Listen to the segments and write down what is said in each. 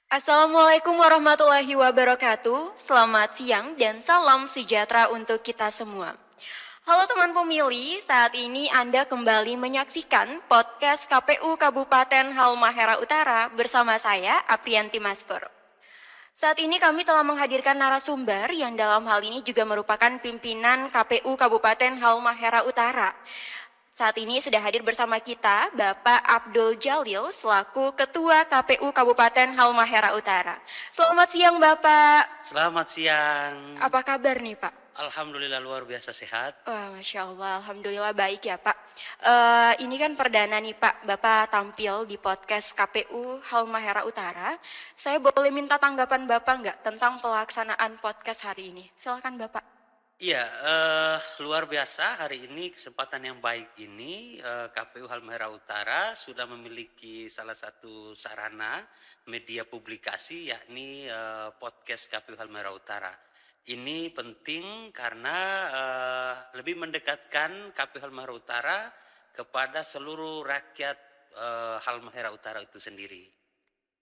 Assalamualaikum warahmatullahi wabarakatuh. Selamat siang dan salam sejahtera untuk kita semua. Halo teman pemilih, saat ini Anda kembali menyaksikan podcast KPU Kabupaten Halmahera Utara bersama saya, Aprianti Maskur. Saat ini kami telah menghadirkan narasumber yang dalam hal ini juga merupakan pimpinan KPU Kabupaten Halmahera Utara. Saat ini sudah hadir bersama kita Bapak Abdul Jalil selaku Ketua KPU Kabupaten Halmahera Utara. Selamat siang Bapak. Selamat siang. Apa kabar nih Pak? Alhamdulillah luar biasa sehat. Wah, Masya Allah, Alhamdulillah baik ya Pak. Ini kan perdana nih Pak, Bapak tampil di podcast KPU Halmahera Utara. Saya boleh minta tanggapan Bapak nggak tentang pelaksanaan podcast hari ini? Silakan Bapak. Iya, luar biasa hari ini kesempatan yang baik ini KPU Halmahera Utara sudah memiliki salah satu sarana media publikasi yakni podcast KPU Halmahera Utara. Ini penting karena lebih mendekatkan KPU Halmahera Utara kepada seluruh rakyat Halmahera Utara itu sendiri.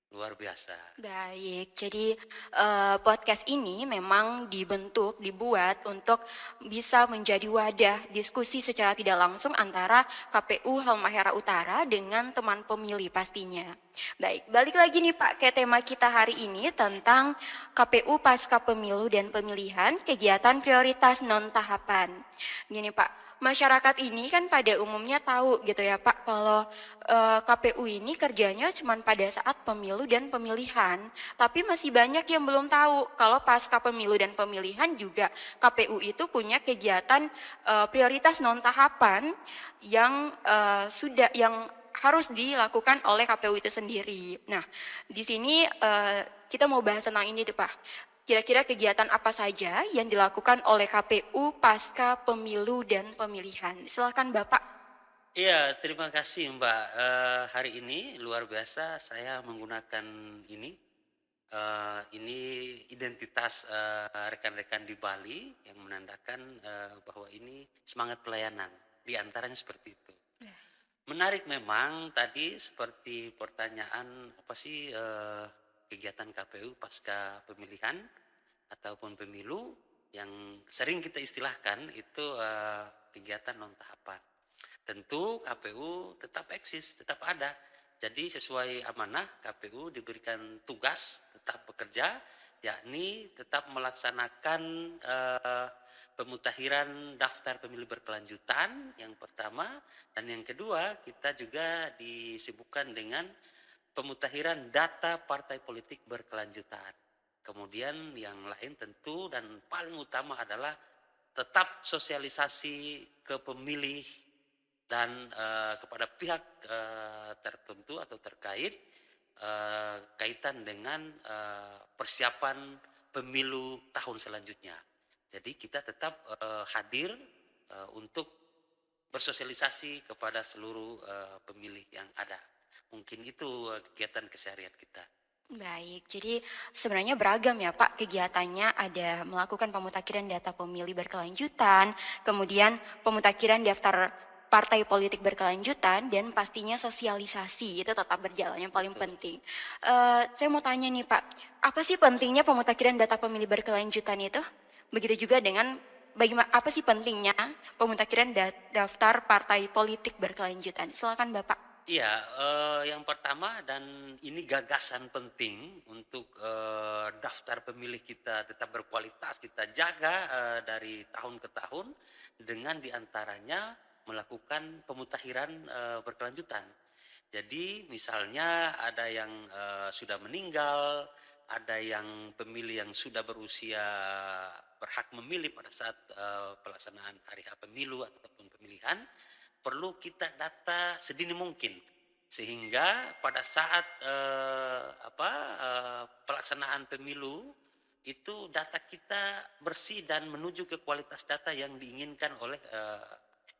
Luar biasa. Baik, jadi podcast ini memang dibuat untuk bisa menjadi wadah diskusi secara tidak langsung antara KPU Halmahera Utara dengan teman pemilih pastinya. Baik, balik lagi nih Pak ke tema kita hari ini tentang KPU Pasca Pemilu dan Pemilihan, kegiatan prioritas non-tahapan. Gini Pak, masyarakat ini kan pada umumnya tahu gitu ya Pak, kalau KPU ini kerjanya cuma pada saat pemilu dan pemilihan. Tapi masih banyak yang belum tahu kalau pasca pemilu dan pemilihan juga KPU itu punya kegiatan prioritas non tahapan yang harus dilakukan oleh KPU itu sendiri. Nah, di sini kita mau bahas tentang ini tuh Pak. Kira-kira kegiatan apa saja yang dilakukan oleh KPU pasca pemilu dan pemilihan? Silakan Bapak. Iya, terima kasih Mbak. Hari ini luar biasa saya menggunakan ini. Ini identitas rekan-rekan di Bali yang menandakan bahwa ini semangat pelayanan. Di antaranya seperti itu. Menarik memang tadi seperti pertanyaan apa sih kegiatan KPU pasca pemilihan ataupun pemilu yang sering kita istilahkan itu kegiatan non tahapan. Tentu KPU tetap eksis, tetap ada. Jadi sesuai amanah KPU diberikan tugas tetap bekerja, yakni tetap melaksanakan pemutakhiran daftar pemilih berkelanjutan yang pertama, dan yang kedua kita juga disibukkan dengan pemutakhiran data partai politik berkelanjutan. Kemudian yang lain tentu dan paling utama adalah tetap sosialisasi ke pemilih dan kepada pihak tertentu atau terkait kaitan dengan persiapan pemilu tahun selanjutnya. Jadi kita tetap hadir untuk bersosialisasi kepada seluruh pemilih yang ada. Mungkin itu kegiatan keseharian kita. Baik, jadi sebenarnya beragam ya Pak kegiatannya, ada melakukan pemutakhiran data pemilih berkelanjutan, kemudian pemutakhiran daftar partai politik berkelanjutan, dan pastinya sosialisasi itu tetap berjalan yang paling penting. Saya mau tanya nih Pak, apa sih pentingnya pemutakhiran data pemilih berkelanjutan itu? Begitu juga dengan bagaimana apa sih pentingnya pemutakhiran daftar partai politik berkelanjutan? Silakan Bapak. Iya, yang pertama dan ini gagasan penting untuk daftar pemilih kita tetap berkualitas, kita jaga dari tahun ke tahun dengan diantaranya melakukan pemutakhiran berkelanjutan. Jadi misalnya ada yang sudah meninggal, ada yang pemilih yang sudah berusia berhak memilih pada saat pelaksanaan hari H pemilu ataupun pemilihan, perlu kita data sedini mungkin sehingga pada saat pelaksanaan pemilu itu data kita bersih dan menuju ke kualitas data yang diinginkan oleh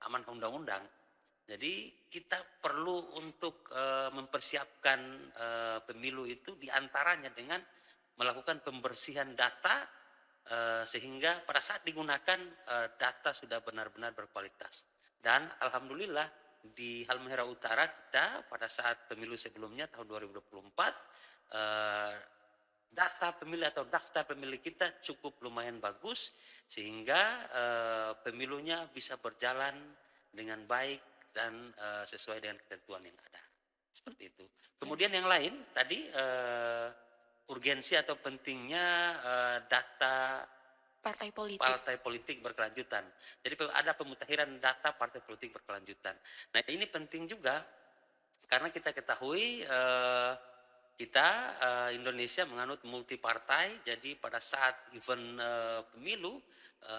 amanah undang-undang. Jadi kita perlu untuk mempersiapkan pemilu itu diantaranya dengan melakukan pembersihan data sehingga pada saat digunakan data sudah benar-benar berkualitas. Dan alhamdulillah di Halmahera Utara kita pada saat pemilu sebelumnya tahun 2024 eh, data pemilih atau daftar pemilih kita cukup lumayan bagus sehingga pemilunya bisa berjalan dengan baik dan sesuai dengan ketentuan yang ada. Seperti itu. Kemudian yang lain tadi urgensi atau pentingnya data Partai politik. partai politik berkelanjutan. Jadi ada pemutakhiran data partai politik berkelanjutan. Nah ini penting juga karena kita ketahui kita Indonesia menganut multi partai. Jadi pada saat event pemilu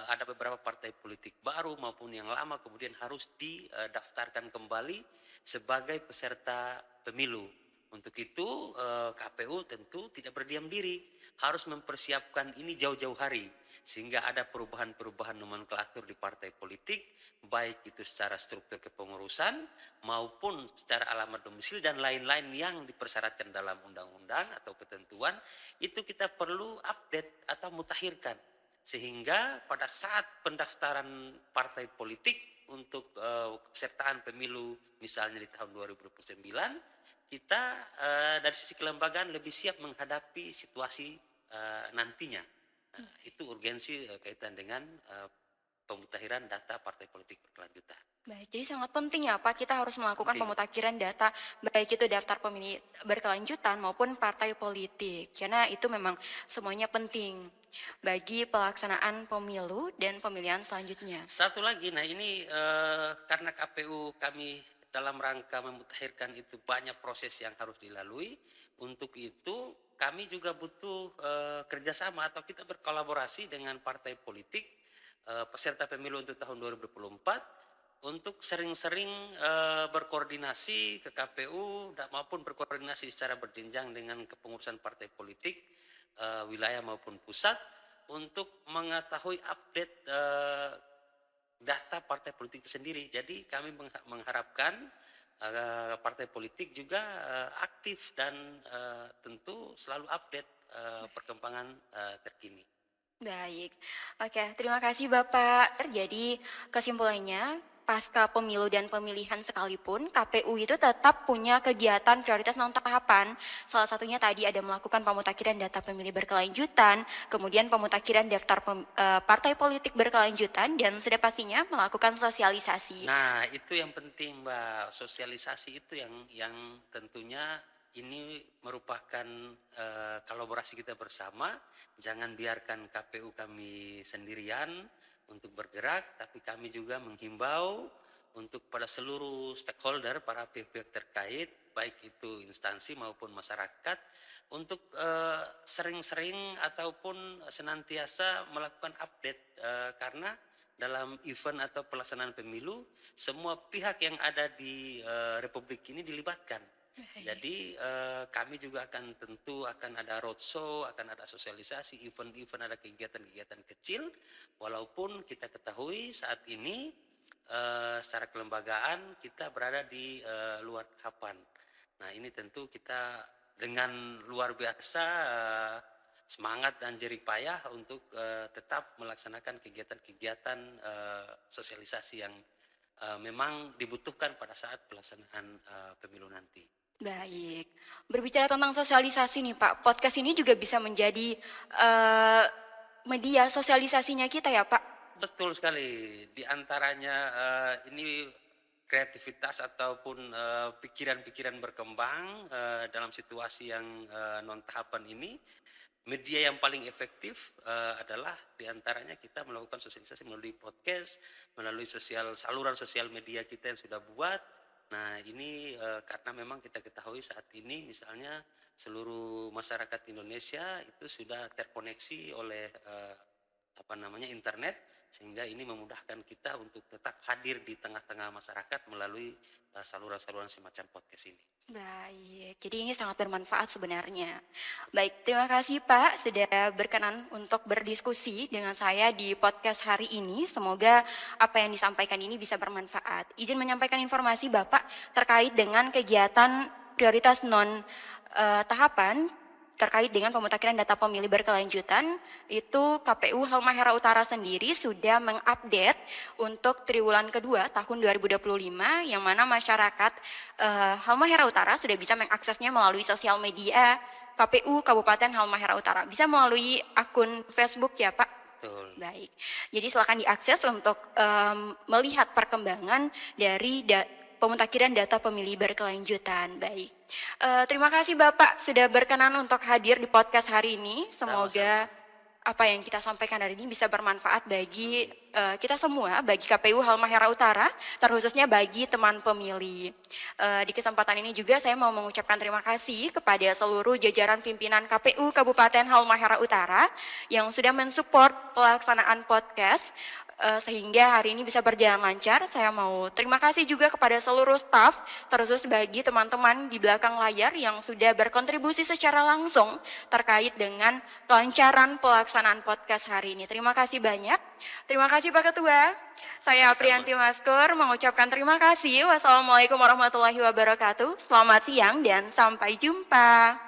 ada beberapa partai politik baru maupun yang lama kemudian harus didaftarkan kembali sebagai peserta pemilu. Untuk itu KPU tentu tidak berdiam diri, harus mempersiapkan ini jauh-jauh hari sehingga ada perubahan-perubahan nomenklatur di partai politik, baik itu secara struktur kepengurusan maupun secara alamat domisili dan lain-lain yang dipersyaratkan dalam undang-undang atau ketentuan, itu kita perlu update atau mutakhirkan. Sehingga pada saat pendaftaran partai politik untuk kepesertaan pemilu misalnya di tahun 2029, kita dari sisi kelembagaan lebih siap menghadapi situasi nantinya. Itu urgensi kaitan dengan pemutakhiran data partai politik berkelanjutan. Baik, jadi sangat penting ya Pak, kita harus melakukan Penting. pemutakhiran data baik itu daftar pemilih berkelanjutan maupun partai politik. Karena itu memang semuanya penting bagi pelaksanaan pemilu dan pemilihan selanjutnya. Satu lagi, nah ini karena KPU kami dalam rangka memutakhirkan itu banyak proses yang harus dilalui. Untuk itu kami juga butuh kerjasama atau kita berkolaborasi dengan partai politik peserta pemilu untuk tahun 2024 untuk sering-sering berkoordinasi ke KPU maupun berkoordinasi secara berjenjang dengan kepengurusan partai politik wilayah maupun pusat untuk mengetahui update data partai politik itu sendiri. Jadi kami mengharapkan partai politik juga aktif dan tentu selalu update perkembangan terkini. Baik, oke, terima kasih Bapak. Jadi kesimpulannya, pasca pemilu dan pemilihan sekalipun, KPU itu tetap punya kegiatan prioritas non tahapan. Salah satunya tadi ada melakukan pemutakhiran data pemilih berkelanjutan, kemudian pemutakhiran daftar partai politik berkelanjutan, dan sudah pastinya melakukan sosialisasi. Nah, itu yang penting, Mbak. Sosialisasi itu yang tentunya ini merupakan kolaborasi kita bersama. Jangan biarkan KPU kami sendirian untuk bergerak, tapi kami juga menghimbau untuk pada seluruh stakeholder, para pihak-pihak terkait, baik itu instansi maupun masyarakat, untuk sering-sering ataupun senantiasa melakukan update karena dalam event atau pelaksanaan pemilu, semua pihak yang ada di Republik ini dilibatkan. Jadi kami juga tentu akan ada roadshow, akan ada sosialisasi, event-event, ada kegiatan-kegiatan kecil. Walaupun kita ketahui saat ini secara kelembagaan kita berada di luar tahapan. Nah ini tentu kita dengan luar biasa semangat dan jerih payah untuk tetap melaksanakan kegiatan-kegiatan sosialisasi yang memang dibutuhkan pada saat pelaksanaan pemilu nanti. Baik, berbicara tentang sosialisasi nih Pak, podcast ini juga bisa menjadi media sosialisasinya kita ya Pak? Betul sekali, di antaranya ini kreativitas ataupun pikiran-pikiran berkembang dalam situasi yang non tahapan ini. Media yang paling efektif adalah diantaranya kita melakukan sosialisasi melalui podcast, melalui saluran sosial media kita yang sudah buat. Nah ini karena memang kita ketahui saat ini misalnya seluruh masyarakat Indonesia itu sudah terkoneksi oleh internet, sehingga ini memudahkan kita untuk tetap hadir di tengah-tengah masyarakat melalui saluran-saluran semacam podcast ini. Baik, jadi ini sangat bermanfaat sebenarnya. Baik, terima kasih Pak sudah berkenan untuk berdiskusi dengan saya di podcast hari ini. Semoga apa yang disampaikan ini bisa bermanfaat. Izin menyampaikan informasi Bapak terkait dengan kegiatan prioritas non tahapan. terkait dengan pemutakhiran data pemilih berkelanjutan, itu KPU Halmahera Utara sendiri sudah mengupdate untuk triwulan kedua tahun 2025, yang mana masyarakat Halmahera Utara sudah bisa mengaksesnya melalui sosial media KPU Kabupaten Halmahera Utara. Bisa melalui akun Facebook ya Pak? Betul. Baik, jadi silakan diakses untuk melihat perkembangan dari pemutakhiran data pemilih berkelanjutan. Baik, terima kasih Bapak sudah berkenan untuk hadir di podcast hari ini. Semoga Sama-sama. apa yang kita sampaikan hari ini bisa bermanfaat bagi kita semua, bagi KPU Halmahera Utara, terkhususnya bagi teman pemilih. Di kesempatan ini juga saya mau mengucapkan terima kasih kepada seluruh jajaran pimpinan KPU Kabupaten Halmahera Utara yang sudah mensupport pelaksanaan podcast sehingga hari ini bisa berjalan lancar. Saya mau terima kasih juga kepada seluruh staf, terkhusus bagi teman-teman di belakang layar yang sudah berkontribusi secara langsung terkait dengan kelancaran pelaksanaan podcast hari ini. Terima kasih banyak. Terima kasih Pak Ketua. Saya Sama-sama. Aprianti Maskur mengucapkan terima kasih. Wassalamualaikum warahmatullahi wabarakatuh. Selamat siang dan sampai jumpa.